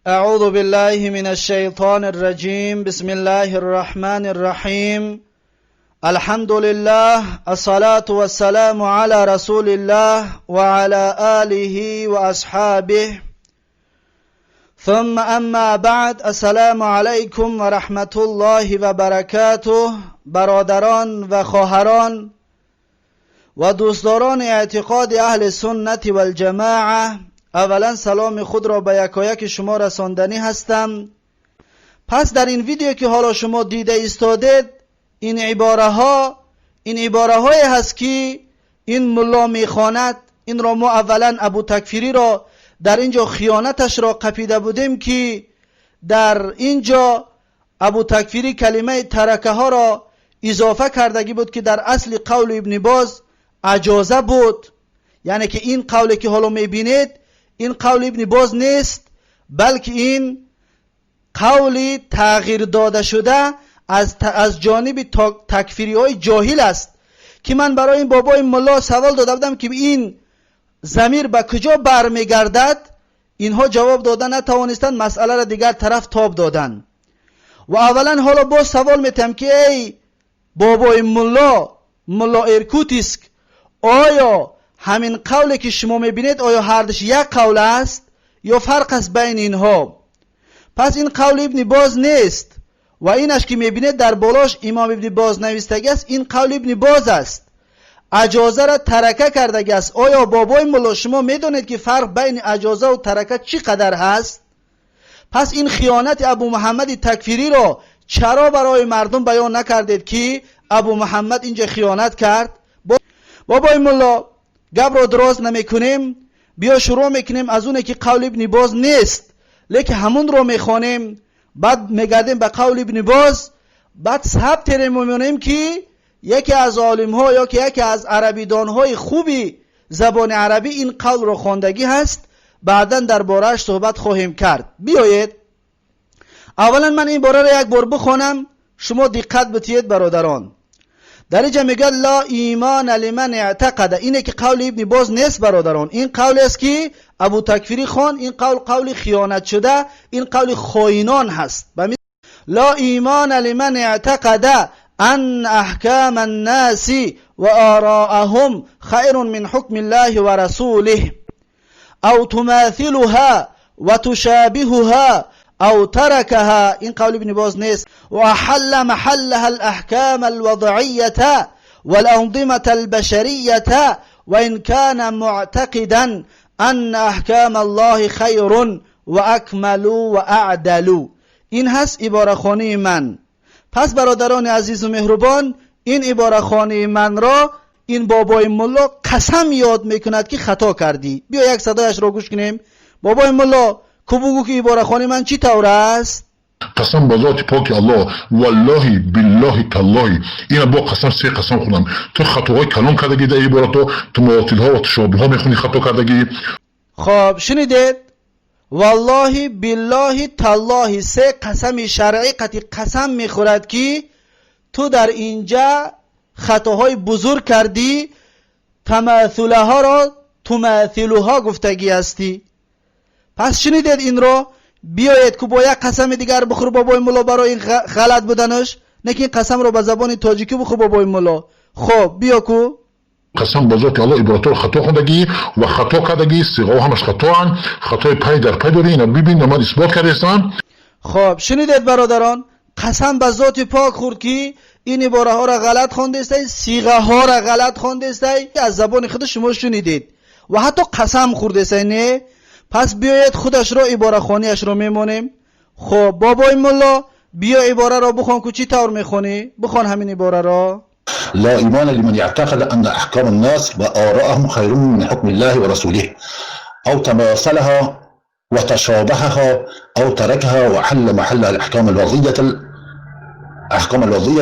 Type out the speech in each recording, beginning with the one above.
أعوذ بالله من الشيطان الرجيم. بسم الله الرحمن الرحيم. الحمد لله، الصلاة والسلام على رسول الله وعلى آله وأصحابه، ثم أما بعد. السلام علیکم و رحمت الله و برکاته. برادران و خواهران و دوستداران اعتقاد اهل سنت و الجماعه، اولا سلام خود را به یکایک شما رساندنی هستم. پس در این ویدیو که حالا شما دیده ایستادید، این عباره های هست که این ملا میخواند. این را ما اولا ابو تکفیری را در اینجا خیانتش را قپیده بودیم که در اینجا ابو تکفیری کلمه ترکه ها را اضافه کردگی بود که در اصل قول ابن باز اجازه بود. یعنی که این قولی که حالا میبینید این قول ابن باز نیست، بلکه این قولی تغییر داده شده از جانب تکفیری های جاهل است که من برای این بابای ملا سوال داده بودم که این ضمیر به کجا برمیگردد. اینها جواب دادن نتوانستند، مسئله را دیگر طرف تاب دادن. و اولا حالا باز سوال میتم که ای بابای ملا ارکوتیسک، آیا همین قولی که شما میبینید آیا هر دوش یک قول است یا فرق است بین اینها؟ پس این قول ابن باز نیست و اینش که میبینید در بالاش امام ابن باز نویستگی است، این قول ابن باز است، اجازه را ترکه کردگی است. آیا بابای ملا شما میدونید که فرق بین اجازه و ترکه چی قدر هست؟ پس این خیانت ابو محمد تکفیری را چرا برای مردم بیان نکردید که ابو محمد اینجا خیانت کرد؟ بابای ملا گپ را دراز نمیکنیم، بیا شروع میکنیم از اونه که قول ابن باز نیست، لیکن همون رو میخوانیم، بعد میگردیم به قول ابن باز، بعد ثبت میمونیم که یکی از عالم ها یا که یکی از عربیدان های خوبی زبان عربی این قول رو خواندگی هست، بعدا در بارش صحبت خواهیم کرد. بیایید اولا من این باره را یک بار بخوانم، شما دقت بتید برادران. در اینجا میگه لا ایمان لمن اعتقد، اینه که قول ابن باز نیست برادران، این قول است که ابو تکفیری خان، این قول خیانت شده، این قول خائنان هست. لا ایمان لمن اعتقد ان احکام الناس و آراءهم خیر من حکم الله و رسوله او تماثلها و تشابهها او تركها، این قول ابن باز نیست. و حل محلها الاحکام الوضعیه والانظمه البشریه و ان كان معتقدا ان احکام الله خیر و اکمل و اعدل. این هست عباره خوانی من. پس برادران عزیز و مهربان، این عباره خوانی من را این بابای ملا قسم یاد میکند که خطا کردی. بیا یک صدایش را گوش کنیم. بابای ملا کو بگو که عباره خوانی من چی طور است؟ قسم به ذات پاک الله، والله بالله تالله، این با قسم سه قسم خونم تو خطاهای کلام کردگی در عباراتو، تو معاطل ها و تشابه ها میخونی خطا کردگی. خب شنیدید؟ والله بالله تالله سه قسم شرعی قطعی قسم میخورد که تو در اینجا خطاهای بزرگ کردی، تماثلها را تماثلها گفتگی هستی. پس شنیدید این رو؟ بیایید که با یک قسم دیگر بخور بابای ملا برای این غلط بودنش، نه که این قسم رو به زبان تاجیکی بخور بابای ملا. خب بیا کو قسم به ذات الله عبارات رو خطا خوندگی و خطا کردگی، صیغه همش خطا هن، خطای پای در پای داری. اینا ببین من اثبات کردم. خب شنیدید برادران؟ قسم به ذات پاک خورد که این عباره ها را غلط خونده است، صیغه ها را غلط خونده است، از زبان خود شما شنیدید و حتی قسم خورده است. نه پس بیایید خودش را عباره خوانیش را میمونیم. خب بابای ملا بیا عباره را بخوان که چی طور میخونی؟ بخوان همین عباره را. لا ایمان لمن يعتقد ان احکام الناس و آراءهم خیر من حکم الله و رسوله او تماثلها و تشابهها او تركها و حل محل الاحکام الوضعیة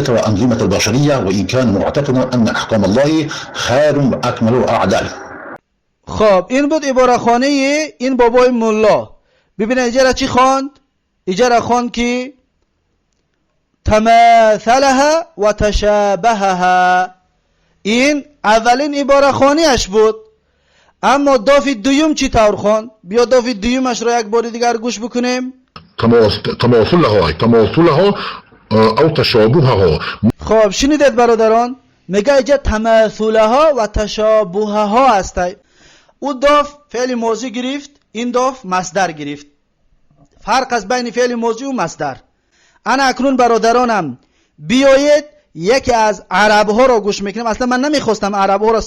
و انظمة البشریة و ان كان معتقدا ان احکام الله خیر و اکمل و اعدل. خب این بود عباره خوانی این بابای ملا. ببینید اینجا را چی خواند؟ اینجا را خواند که تماثلها و تشابهها، این اولین عباره خوانیش بود. اما داف دویم چی طور خوند؟ بیا داف دویمش را یک بار دیگر گوش بکنیم. تماثلها او تشابهها. خب شنیدید برادران؟ میگه اینجا تماثلها و تشابهها است. او داف فعل ماضی گرفت، این داف مصدر گرفت. فرق از بین فعل ماضی و مصدر. انا اکنون برادرانم بیایید یکی از عرب ها را گوش میکنیم. اصلا من نمیخواستم عرب ها را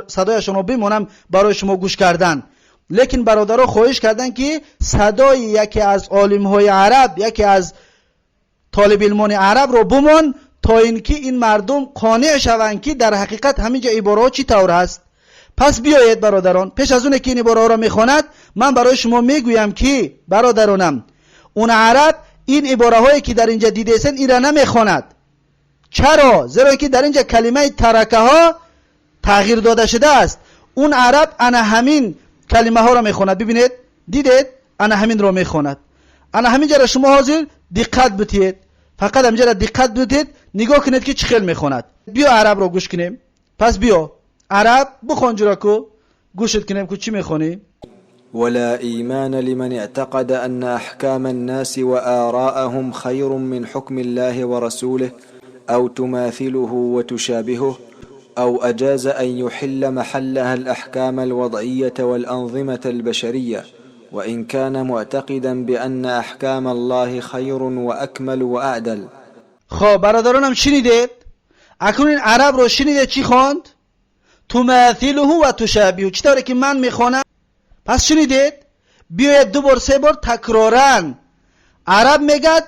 صدایشون رو بمونم برای شما گوش کردن، لیکن برادرها خواهش کردن که صدای یکی از عالم های عرب، یکی از طالب علمان عرب رو بمون تا اینکه این مردم قانع شوند که در حقیقت همینجا عباره ها چی طور هست. پس بیایید برادران، پیش از اون که این عباره ها را میخواند من برای شما میگویم که برادرانم اون عرب این عباره هایی که در اینجا دیده‌اید این را نمیخواند. چرا؟ زیرا که در اینجا کلمه ترکه ها تغییر داده شده است. اون عرب انا همین کلمه ها را میخواند. ببینید، دیدید؟ انا همین را میخواند. انا همین جا شما حاضر دقت بتید، فقط همینجا را دقت بتید، نگاه کنید که چه خیلی میخواند. بیا عرب را گوش کنیم. پس بیا عرب بخوان جرا کو گوشت کنیم که چی میخوانی. ولا إيمان لمن اعتقد أن أحكام الناس وآراءهم خير من حكم الله ورسوله أو تماثله وتشابهه أو أجاز أن يحل محلها الأحكام الوضعية والأنظمة البشرية وإن كان معتقدا بأن أحكام الله خير وأكمل وأعدل. خب برادرانم شنیدید؟ اکنون این عرب رو شنیدید چی خواند؟ تماثله و تشابهه، چطوره که من میخوانم. پس شنیدید؟ بیاید دو بار سه بار تکرارن عرب میگد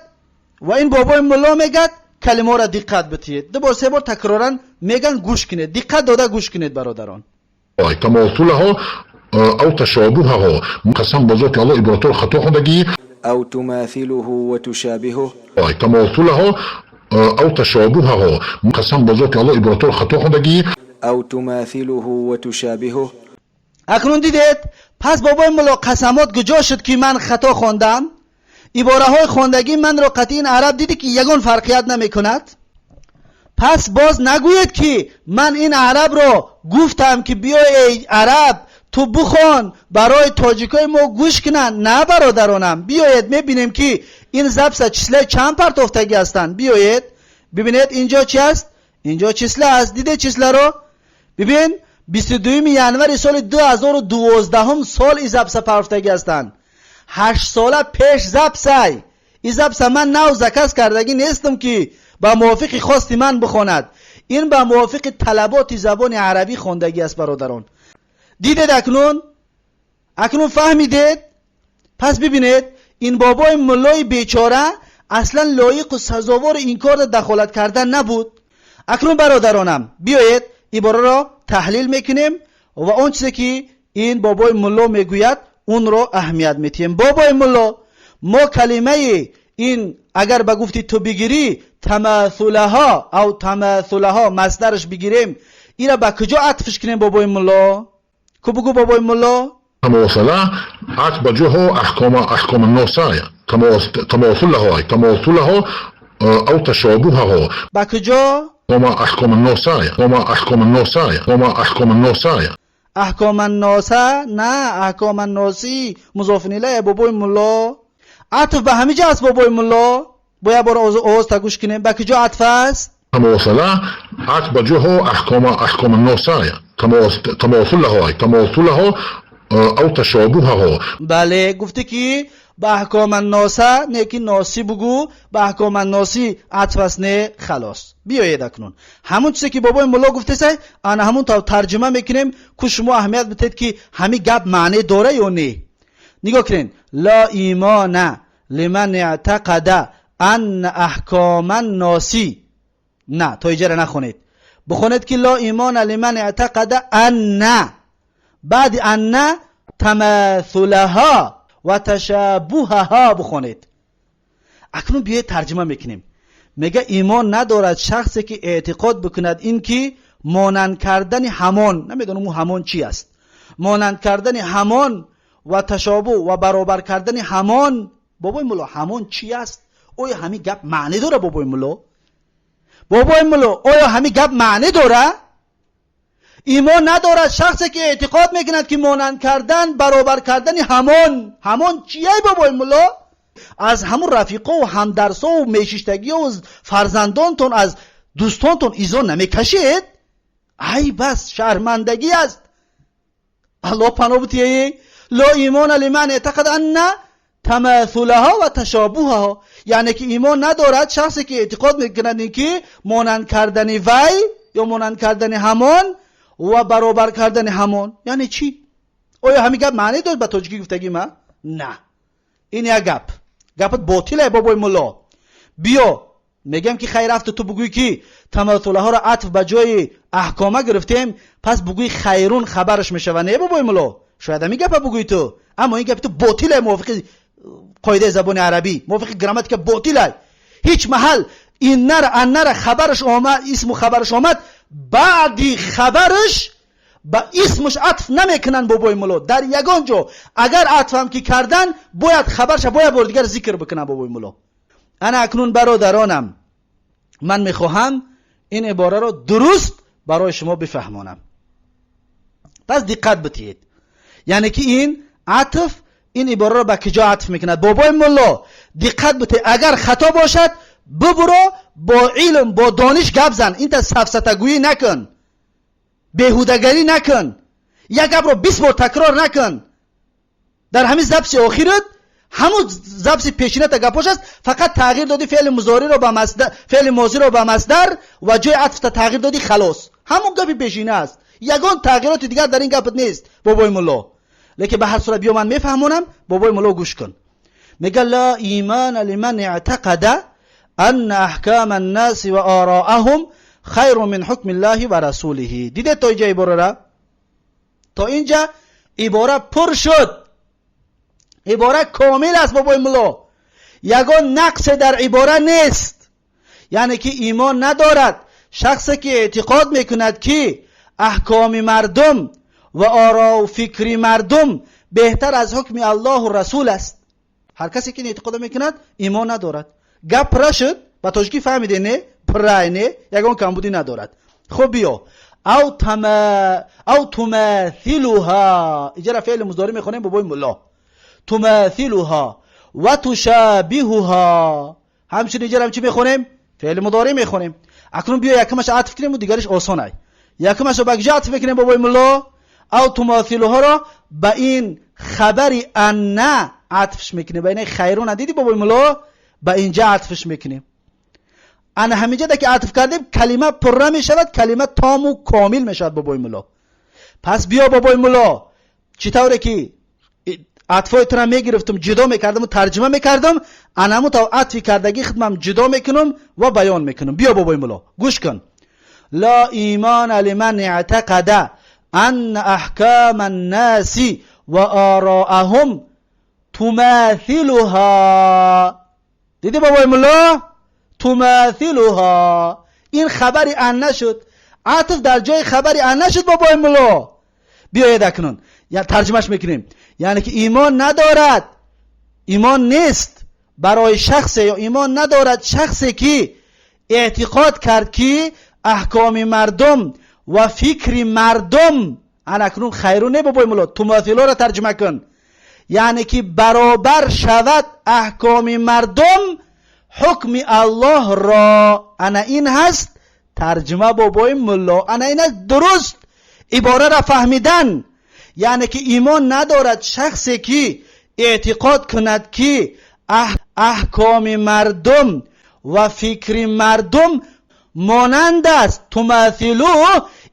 و این بابای ملا میگد کلمه را دقت بتید. دو بار سه بار تکرارن میگن گوش کنید، دقت داده گوش کنید برادران. تماثلها او تشابهها، قسم به ذات الله عبارت خطا خوندگی. او تماثله و تشابهه. تماثلها او تشابهها، قسم به ذات الله عبارت خطا خوندگی. او تماثله و تشابهه. اکنون دیدید؟ پس بابای ملا قسمات گجا شد که من خطا خواندم. عباره های خواندگی من را قطعی این عرب دیدی که یگان فرقیت نمی کند. پس باز نگوید که من این عرب را گفتم که بیا ای عرب تو بخوان برای تاجیکای ما گوش کنن. نه برادرانم، بیایید میبینیم که این ضبط چسله چند پرتافتگی هستند. بیایید ببینید اینجا چی است؟ اینجا چسله است. دیده چسله را؟ ببین 22 ینوری سال 2012 سال این ضبط پرتافتگی هستند. 8 ساله پیش ضبط این ضبط من نو زکس کردگی نیستم که با موافق خواستی من بخواند. این با موافق طلبات زبان عربی خوندگی است برادران. دیدید اکنون فهمیدید؟ پس ببینید این بابای ملای بیچاره اصلا لایق و سزاوار این کار دخالت کردن نبود. اکنون برادرانم بیایید عباره را تحلیل میکنیم و اون چیزی که این بابای ملا میگوید اون رو اهمیت میتیم. بابای ملا ما کلمه این اگر بگفتی تو بگیری تماثلها او تماثلها مصدرش بگیریم این را به کجا عطفش کنیم بابای ملا؟ که بگو بابای ملا؟ تماثله عطف بجوه احکام الناسایه. تماثلها او تشابهها به کجا؟ احکام الناسایه. احکام الناسه نه احکام الناسی مضاف الیه بابای ملا. عطف به همه جا است بابای ملا. باید بار آواز تا گوش کنیم به کجا عطف است؟ تماثله عطف بجوه احکام الناسایه. تماثلها او تشابهها. بله گفته که به احکام الناسه نه که ناسی بگو، به احکام الناسی عطف است نه خلاص. بیایید اکنون همون چیزی که بابای ملا گفته سه انا همون تا ترجمه میکنیم که شما اهمیت بتید که همین گپ معنی داره یا نه. نگاه کنین لا ایمان لمن اعتقد ان احکام الناسی. نه تا اینجا نخونید، بخونید که لا ایمان لمن اعتقد ان بعد ان تماثلها و تشابهها بخونید. اکنون بیایید ترجمه میکنیم. میگه ایمان ندارد شخصی که اعتقاد بکند این که مانند کردن همان، نمیدونم اون همان چی است، مانند کردن همان و تشابه و برابر کردن همان. بابای مولا همان چی است؟ آیا همین گپ معنی داره بابای مولا؟ بابای مولا آیا همین گپ معنی داره؟ ایمان ندارد شخصی که اعتقاد میکند که مانند کردن برابر کردن همون چیه بابای ملا؟ از همون رفیقا و همدرسا و میششتگی و فرزندانتون از دوستانتون ایزان نمیکشید؟ ای بس شرمندگی است. الله پناه بتیه لا ایمان لمن اعتقد ان تماثلها و تشابهها، یعنی که ایمان ندارد شخصی که اعتقاد میکند که مانند کردن وی یا مانند کردن همان و برابر کردن همان. یعنی چی؟ آیا همین گپ معنی داشت به تاجیکی گفتگی ما؟ نه، این یک گپت باطله بابای ملا. بیا میگم که خیر رفت تو بگوی که تماثله ها را عطف به جای احکامه گرفتیم، پس بگوی خیرون خبرش میشه و نه بابای ملا. شاید همین گپ بگوی تو، اما این گپ تو باطله، موافق قاعده زبان عربی، موافق گراماتیک باطله. هیچ محل این نر خبرش آمد، اسم خبرش آمد، بعدی خبرش با اسمش عطف نمیکنن بابای ملا. در یگان جا اگر عطف هم که کردن باید خبرش باید بار دیگر ذکر بکنن بابای ملا. انا اکنون برادرانم من میخواهم این عباره را درست برای شما بفهمانم، پس دقت بتید. یعنی که این عطف، این عباره را به کجا عطف میکند بابای ملا؟ دقت بتید. اگر خطا باشد ببرو با علم با دانش گپ زن، این تا سفسطه‌گویی نکن، بیهودگری نکن، یک گپ رو 20 بار تکرار نکن. در همین ضبط آخرت همون ضبط پیشینه تا گپاش است، فقط تغییر دادی فعل مضارع رو به مصدر، فعل ماضی رو به مصدر و جای عطف تا تغییر دادی، خلاص همون گپ پیشینه است. یگان تغییرات دیگر در این گپت نیست بابای ملا. لیکن به هر صورت بیا من میفهمونم، بابای ملا گوش کن. میگه لا ایمان لمن اعتقد ان احکام الناس و آراءهم خیر من حکم الله و رسوله. دیده تا اینجا عباره را؟ تا اینجا عباره پر شد، عباره کامل است بابای ملا، یگان نقص در عباره نیست. یعنی که ایمان ندارد شخصی که اعتقاد میکند که احکام مردم و آرا و فکری مردم بهتر از حکم الله و رسول است. هر کسی که اعتقاد میکند ایمان ندارد. گپ را شد با تاجیکی فهمیده نه؟ پرای نه؟ یگان کمبودی ندارد. خب بیا او تماثلها، اینجا فعل مضارع میخونیم بابای ملا. تماثلها و تشابهها، همچنین اینجا هم چی میخونیم؟ فعل مضارع میخونیم. اکنون بیا یکمش عطف کنیم و دیگرش آسانه. یکمش رو بگجا عطف میکنیم بابای ملا. او تماثلها را با این خبری ان عطفش میکنیم، با این خیرون ندیدی بابای ملا؟ با اینجا عطفش میکنیم. ان همینجا که عطف کردیم کلمه پره میشود، کلمه تام و کامل میشود بابای ملا. پس بیا بابای ملا، چطوره که عطفای تو را میگرفتم جدا میکردم و ترجمه میکردم، انمو تا عطفی کردگی خدمم جدا میکنم و بیان میکنم. بیا بابای ملا گوش کن. لا ایمان لمن اعتقد ان احکام الناس و آراءهم تماثلها. دیدی بابای ملا؟ تماثلها، این خبری ان نشد، عطف در جای خبری ان نشد بابای ملا. بیایید اکنون یا ترجمهش میکنیم. یعنی که ایمان ندارد، ایمان نیست برای شخصی، یا ایمان ندارد شخصی که اعتقاد کرد که احکام مردم و فکر مردم اکنون خیرونه بابای ملا. تماثلا را ترجمه کن، یعنی که برابر شود احکام مردم حکم الله را. انا این هست ترجمه بابای ملا، انا این هست درست عباره را فهمیدن. یعنی که ایمان ندارد شخصی که اعتقاد کند که احکام مردم و فکر مردم مانند است. تماثلو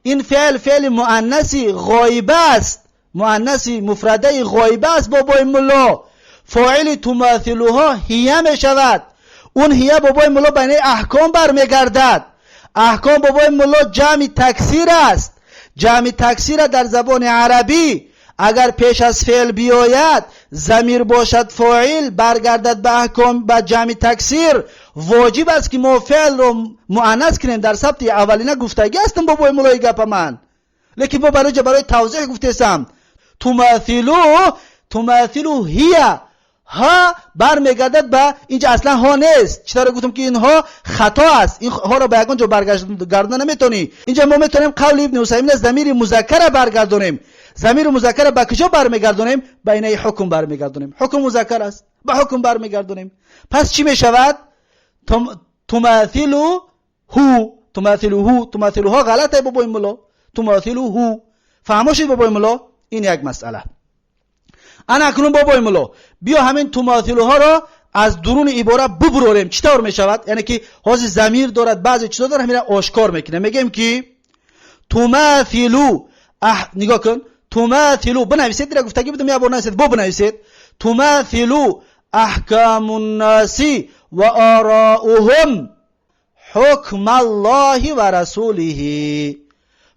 این فعل مؤنثی غایبه است، مؤنثی مفرده غایبه است بابای ملا. فاعل تماثلوها هیه می شود، اون هیه بابای ملا بین احکام برمیگردد. احکام بابای ملا جمع تکثیر است. جمع تکثیر در زبان عربی اگر پیش از فعل بیاید ضمیر باشد فاعل برگردد به احکام به جمع تکثیر، واجب است که ما فعل رو مؤنث کنیم. در ثبت اولینه گفتگی هستم بابای ملای گپ من، لیکن ما برای توضیح گفتم. تماثلو هی ها برمیگردد به اینجا اصلا ها نیست. چطور گفتم که اینها خطا است، این ها رو به یکان جا برگردوندن نمیتونی. اینجا ما میتونیم قول ابن عثیمین ضمیر مذکر برگردونیم. ضمیر مذکر به کجا برمیگردونیم؟ به اینه حکم برمیگردونیم. حکم مذکر است، به حکم برمیگردونیم. پس چی میشود؟ تماثله تماثله غلطه بابای مولا. تماثله فهموشید بابای مولا؟ این یک مسئله. انا اکنون بابای مولا بیا همین تماثله ها را از درون عباره ببروریم. چطور میشود؟ یعنی که حاضر ضمیر دارد، بعضی چیزا داره، همین آشکار میکنه. میگیم که تماثلو نگاه کن، تماثلو بنویسید، دیگه گفتگی بدم یا بنویسید، بنویسید تماثلو احکام الناس و آراؤهم حکم الله و رسوله.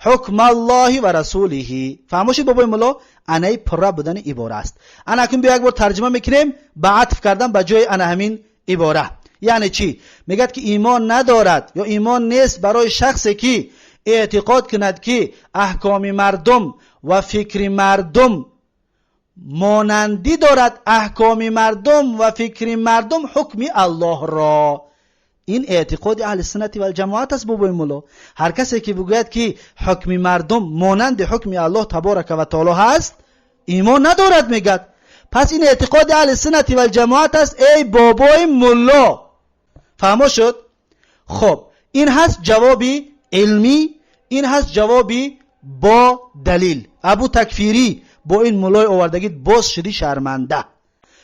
حکم الله و رسوله. فهموشید بابای مولا؟ انای پره بودن عباره است. انا اکنون بیا یک بار ترجمه میکنیم به عطف کردن به جای انا همین عباره. یعنی چی؟ میگد که ایمان ندارد یا ایمان نیست برای شخصی که اعتقاد کند که احکام مردم و فکر مردم مانندی دارد احکام مردم و فکر مردم حکم الله را. این اعتقاد اهل سنت و الجماعت است بابای مولا. هر کسی که بگوید که حکم مردم مانند حکم الله تبارک و تعالی هست ایمان ندارد میگد. پس این اعتقاد اهل سنت و الجماعت است ای بابای مولا. فهمو شد؟ خب این هست جوابی علمی، این هست جوابی با دلیل. ابو تکفیری با این مولای آوردگی باز شدی شرمنده.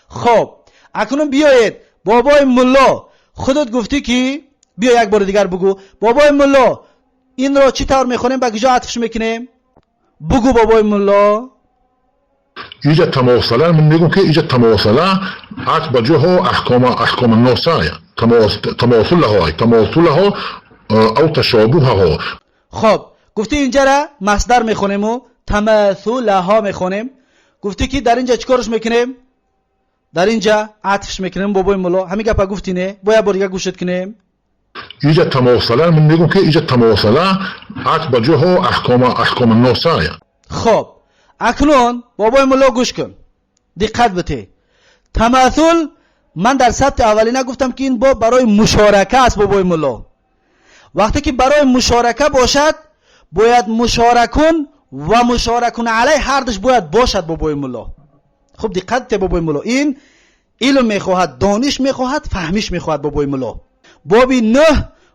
خب اکنون بیایید بابای مولا خودت گفتی که بیا یک بار دیگر بگو بابای مولا این را چی طور میخونیم، به کجا عطفش میکنیم؟ بگو بابای مولا. اینجا تماثله من میگم که اینجا تماثله عطف به جاها احکام الناس تماثله ها او تشابه ها. خب گفتی اینجا را مصدر میخونیم و تماثله ها میخونیم. گفتی که در اینجا چیکارش میکنیم؟ در اینجا عطفش میکنیم بابای مولا. همین گپا گفتی نه؟ باید بار دیگه گوشت کنیم. اینجا تماثله من میگم که اینجا تماثله عطف به جاها احکام الناس. خب اکنون بابای مولا گوش کن، دقت بده. تماثل من در ثبت اولی نگفتم که این باب برای مشارکه است بابای مولا. وقتی که برای مشارکه باشد باید مشارکون و مشارکون علیه هر دوش باید باشد بابای مولا. خب دقت بابای مولا، این علم میخواهد، دانش میخواهد، فهمیش میخواهد بابای مولا. بابی 9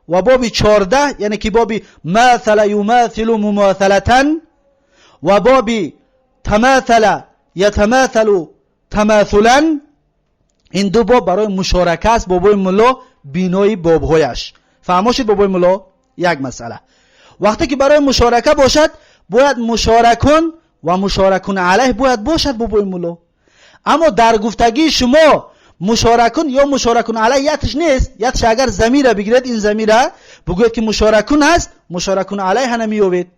و بابی 14 یعنی که بابی مثل یماثل مماثلتن و بابی تماثل یتماثل تماثلا، این دو باب برای مشارکه است بابای مولا بینای بابهایش. فهموشید بابای مولا؟ یک مسئله. وقتی که برای مشارکه باشد باید مشارکون و مشارکون علیه باید باشد بابای مولا. اما در گفتگی شما مشارکون یا مشارکون علیه یتش نیست. یتش اگر ضمیر بگیرید این ضمیر بگوید که مشارکون هست، مشارکون علیه نمیوید.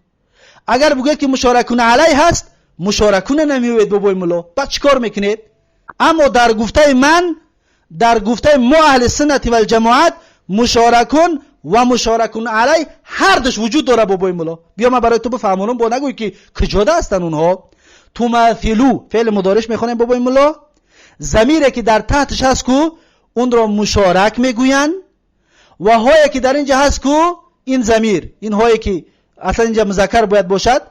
اگر بگوید که مشارکون علیه هست مشارکون نمیوید بابای مولا. بعد چیکار میکنید؟ اما در گفته من، در گفته ما اهل سنت و الجماعت مشارکون و مشارکون علیه هر دوش وجود داره بابای مولا. بیا من برای تو بفهمونم، با نگوی که کجا هستن اونها. تماثلو فعل مضارع میخونیم بابای مولا. ضمیری که در تحتش هست کو اون را مشارک میگوین و هایی که در اینجا هست کو این ضمیر، این هایی که اصلا اینجا مذکر باید باشد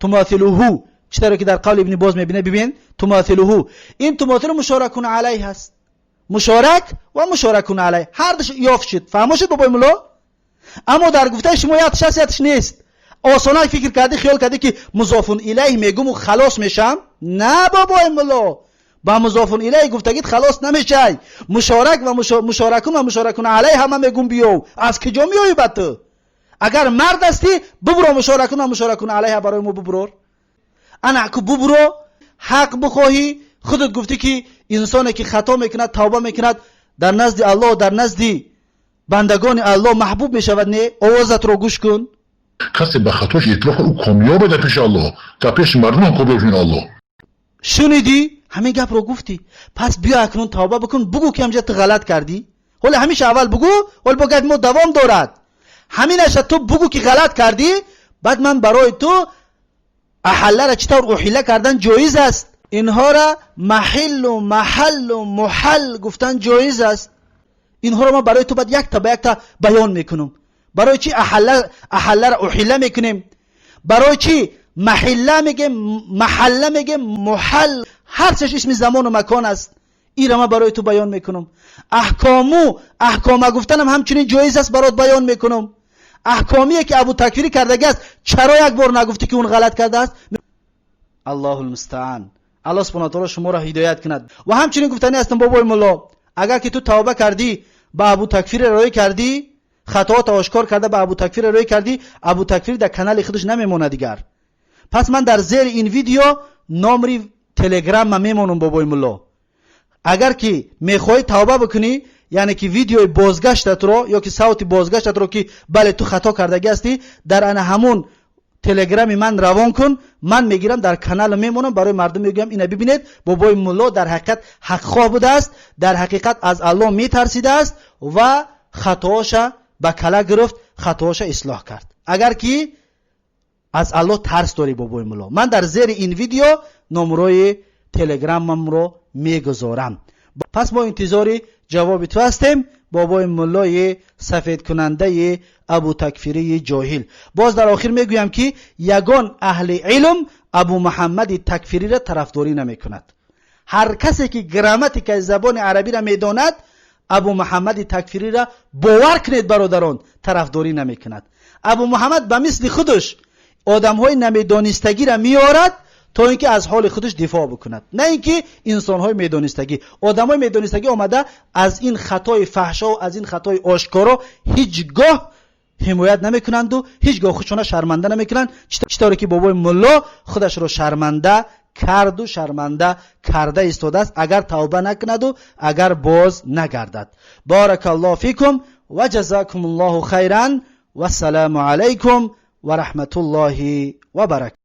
تماثلوه، چطوری که در قول ابن باز میبینه. ببین تماثلوه، این تماثل مشارکون علیه هست. مشارک و مشارکون علیه هر دوش یافت شد. فهموشید بابای مولا؟ اما در گفته شما یادش هست یادش نیست. آسانه فکر کردی، خیال کردی که مضافون الیه میگم و خلاص میشم. نه بابای مولا، با مضافون الیه گفتگیت خلاص نمیشه. مشارک و مشارکون و مشارکون علیه همه میگم بیو. از کجا میای بات؟ اگر مرد هستی ببرو مشارکون و مشارکون علیه برای ما ببرور. انا که ببرو حق بخواهی. خودت گفتی که انسانی که خطا میکند توبه میکند در نزد الله، در نزد بندگان الله محبوب میشود. نه، آوازت رو گوش کن. کسی به خطاش اعتراف او کامیابه در پیش الله، در پیش مردم کامیاب شدن الله. شنیدی؟ همین گپ رو گفتی. پس بیا اکنون توبه بکن، بگو که همجا تو غلط کردی. ولی همیشه اول بگو، ولی بگید ما دوام دارد. همینش تو بگو که غلط کردی، بعد من برای تو احله را چطور احله کردن جایز است. اینها را محل و محل و محل گفتن جایز است. اینها را ما برای تو بعد یک تا بیان میکنم. برای چی احله را احله میکنیم؟ برای چی محله میگه، محله میگه، محل، هر چیز اسم زمان و مکان است. این را ما برای تو بیان میکنم. احکام گفتنم همچنین جایز است برات بیان میکنم. احکامیه که ابو تکفیری کردگی است، چرا یک بار نگفتی که اون غلط کرده است؟ الله المستعان. الله سبحانه و تعالی شما را هدایت کند. و همچنین گفتنی هستم بابای مولا، اگر که تو توبه کردی، با ابو تکفیر روی کردی، خطاات آشکار کرده با ابو تکفیر روی کردی، ابو تکفیر در کانال خودش نمیمونه دیگر. پس من در زیر این ویدیو نامری تلگرام ما میمونم بابای مولا. اگر که میخوای توبه بکنی، یعنی که ویدیوی بازگشتت رو یا که صوت بازگشتت رو که بله تو خطا کردگی هستی، در ان همون تلگرامی من روان کن، من میگیرم در کانال میمونم، برای مردم میگم اینا ببینید بابای مولا در حقیقت حق خواه بوده است، در حقیقت از الله میترسیده است و خطاش به کلا گرفت، خطاش اصلاح کرد. اگر که از الله ترس داری بابای مولا، من در زیر این ویدیو نمره تلگرامم رو میگذارم. پس ما انتظار جواب تو هستیم بابای مولای سفید کننده ابو تکفیری جاهل. باز در آخر میگویم که یگان اهل علم ابو محمد تکفیری را طرفداری نمی کند. هر کسی که گراماتیک زبان عربی را میداند ابو محمد تکفیری را باور کنید برادران طرفداری نمی کند. ابو محمد به مثل خودش آدم های نمیدانستگی را میارد تا اینکه از حال خودش دفاع بکند، نه اینکه انسان های میدانستگی، آدم های میدانستگی آمده از این خطای فحشا و از این خطای آشکارا هیچگاه حمایت نمیکنند و هیچگاه خودشون شرمنده نمیکنند، چطوری که بابای ملا خودش رو شرمنده کرد و شرمنده کرده ایستاده است اگر توبه نکند و اگر باز نگردد. بارک الله فیکم و جزاکم الله خیرا و السلام علیکم و رحمت الله و برکاته.